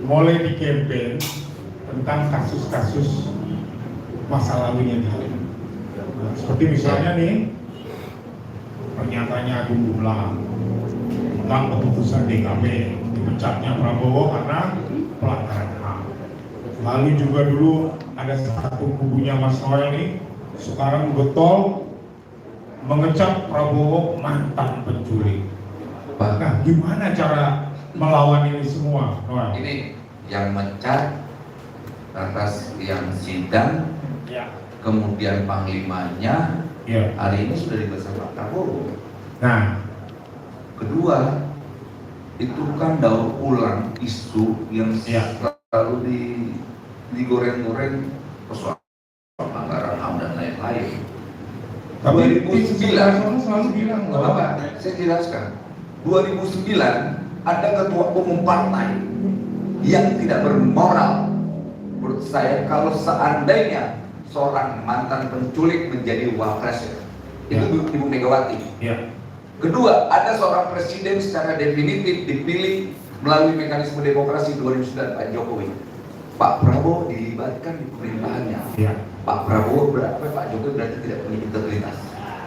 mulai di campaign tentang kasus-kasus masa lalunya dia. Seperti misalnya nih pernyataannya Agung Gumelar tentang keputusan DKP dipecatnya Prabowo karena pelanggaran HAM. Lalu juga dulu ada satu kubunya Mas Noel nih sekarang getol mengecap Prabowo mantan penculik. Nah, gimana cara melawan ini semua, Noel? Ini yang mencat atas yang sidang, Ya. kemudian panglimanya, Ya. hari ini sudah dibahas Pak Prabowo. Nah, kedua, itu kan daur ulang isu yang ya. selalu digoreng-goreng persoalan pelanggaran HAM dan lain-lain. Tapi 2009 selalu bilang Bapak, saya jelaskan. 2009 ada ketua umum partai yang tidak bermoral. Menurut saya, kalau seandainya seorang mantan penculik menjadi wapres, itu Ibu Megawati. Ya. Kedua, ada seorang presiden secara definitif dipilih melalui mekanisme demokrasi 2009, Pak Jokowi. Pak Prabowo dilibatkan di pemerintahannya. Ya. Pak Prabowo berapa, Pak Jokowi berarti tidak punya integritas.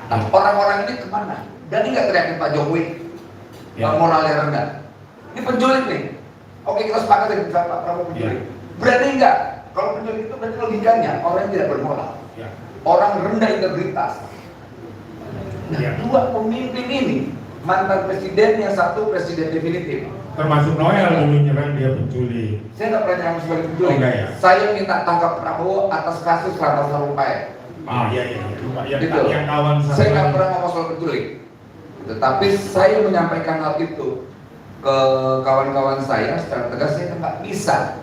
Nah, orang-orang ini kemana? Jadi nggak teriakin Pak Jokowi moralnya rendah. Ini penculik nih. Oke, kita sepakat dengan Pak Prabowo penculik. Berarti enggak? Kalau penculik itu berarti logikanya orang yang tidak bermoral. Orang rendah integritas. Nah, dua pemimpin ini, mantan presiden, yang satu presiden definitif. Termasuk Noel dulu nyerang dia penculik. Saya nggak pernah nyerang sebagai penculik. Enggak ya? Saya minta tangkap Prabowo atas kasus Ratna Sarumpait. Iya. Gitu. Yang kawan Saya nggak pernah ngomong soal penculik. Tetapi saya menyampaikan hal itu ke kawan-kawan saya secara tegas. Saya nggak bisa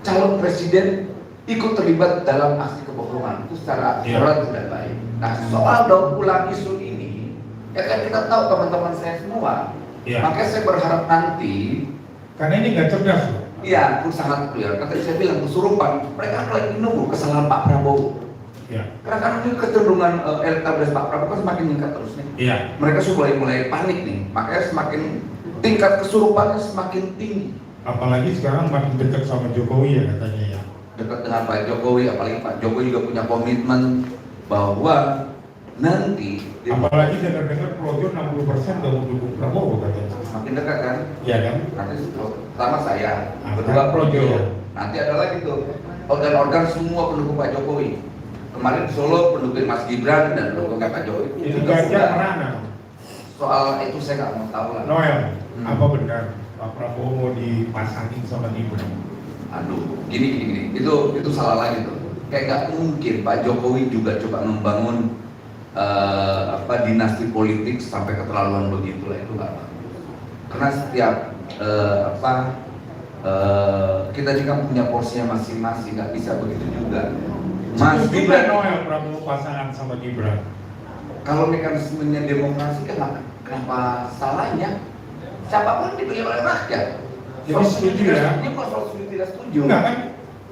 calon presiden ikut terlibat dalam aksi kebohongan, itu secara tidak baik. Nah, soal daur ulang isu ini, ya kan kita tahu teman-teman saya semua. Makanya saya berharap nanti, karena ini nggak cerdas loh. iya, itu sangat clear. Tadi saya bilang kesurupan, mereka lagi nunggu kesalahan Pak Prabowo. Karena kan ini kecenderungan elektabilitas Pak Prabowo kan semakin meningkat terus nih. Mereka sudah mulai panik nih, makanya semakin tingkat kesurupannya semakin tinggi. Apalagi sekarang makin dekat sama Jokowi ya katanya ya. Dekat dengan Pak Jokowi, apalagi Pak Jokowi juga punya komitmen bahwa nanti apalagi dengar-dengar Projo 60% gak mau dukung Prabowo katanya. semakin dekat kan? Iya kan? Nanti pertama saya, Nah, kedua Projo. ya. Nanti ada lagi tuh organ-organ semua pendukung Pak Jokowi. Kemarin di Solo pendukung Mas Gibran dan pendukung Pak Jokowi. Itu Ganjar merana. Soal itu saya nggak mau tahu lah. Noel, apa benar Pak Prabowo mau dipasangin sama Gibran? Aduh, gini. Itu salah lagi tuh. Kayak nggak mungkin Pak Jokowi juga coba membangun dinasti politik sampai keterlaluan begitu lah, itu nggak bagus. Karena setiap kita ini kan punya porsinya masing-masing, nggak bisa begitu juga. Mas Gibran, Noel Prabowo pasangan sama Gibran. kalau mekanismenya demokrasi kan kenapa salahnya? Siapapun dipilih oleh rakyat. Jadi setuju ya? Ini kok soal setuju tidak setuju? Enggak kan?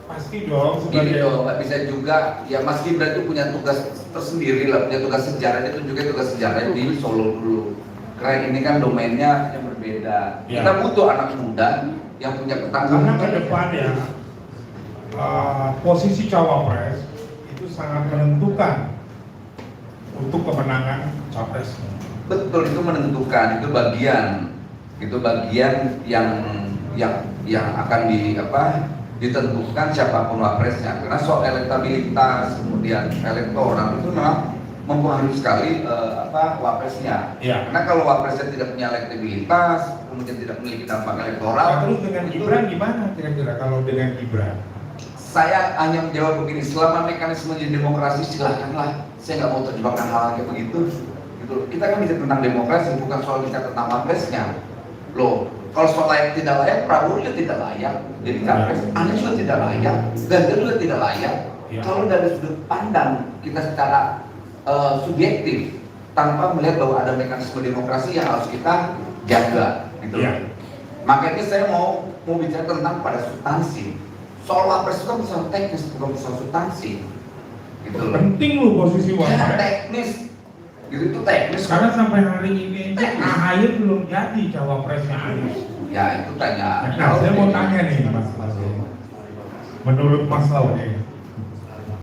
Pasti dong. Gini dong, nggak bisa juga. Ya Mas Gibran itu punya tugas tersendiri lah, punya tugas sejarahnya itu juga tugas sejarah di Solo dulu. Karena ini kan domainnya yang berbeda. Kita butuh anak muda yang punya ketangguhan. Karena ke depan ya posisi cawapres itu sangat menentukan untuk kemenangan capres. Betul, itu menentukan, itu bagian yang akan ditentukan siapapun wapresnya. Karena soal elektabilitas kemudian elektoral itu memang mempengaruhi sekali wapresnya. Karena kalau wapresnya tidak punya elektabilitas, kemudian tidak memiliki dampak elektoral. Nah, terus dengan Gibran gimana kira-kira kalau dengan Gibran? Saya hanya menjawab begini, selama mekanisme demokrasi silahkanlah. Saya nggak mau terjebak hal-hal kayak begitu. Gitu. Kita kan bisa tentang demokrasi, bukan soal bicara tentang wapresnya. Loh, kalau soal layak tidak layak, Prabowo juga tidak layak jadi capres, Anies juga tidak layak, Ganjar juga tidak layak. Kalau dari sudut pandang kita secara subjektif, tanpa melihat bahwa ada mekanisme demokrasi yang harus kita jaga, gitu. Makanya saya mau bicara tentang pada substansi. Soal wapres itu kan soal teknis, bukan soal substansi. Gitu. Penting lu posisi wapres. Teknis, gitu itu teknis. Karena sampai hari ini aja AHY belum jadi cawapresnya Anies. Ya itu tanya. Nah, saya mau tanya nih Mas Laude. Menurut Mas Laude,